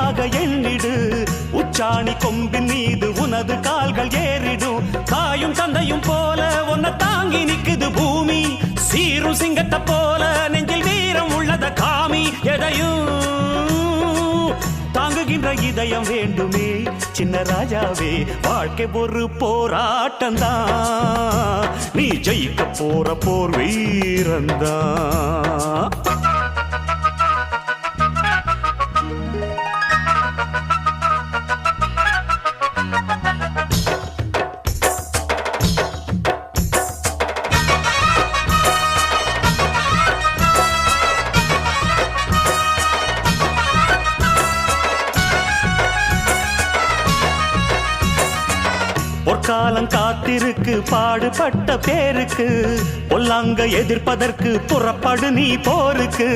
வெற்றியாக எண்ணிடு. உச்சாணி கொம்பின் மீது உனது கால்கள் ஏறிடும். தாயும் தந்தையும் போல உன்னை தாங்கி நிக்குது பூமி. சீரும் சிங்கத்தை போல நெஞ்சில் வீரம் உள்ளத காமி. எதையும் தாங்குகின்ற இதயம் வேண்டுமே சின்ன ராஜாவே. வாழ்க்கை ஒரு போராட்டம்தான், நீ ஜெயிக்க போற போர் வீரந்தான். பொற்காலம் காத்திருக்கு பாடுபட்ட பேருக்கு. பொல்லாங்க எதிர்ப்பதற்கு புறப்படு நீ போருக்கு.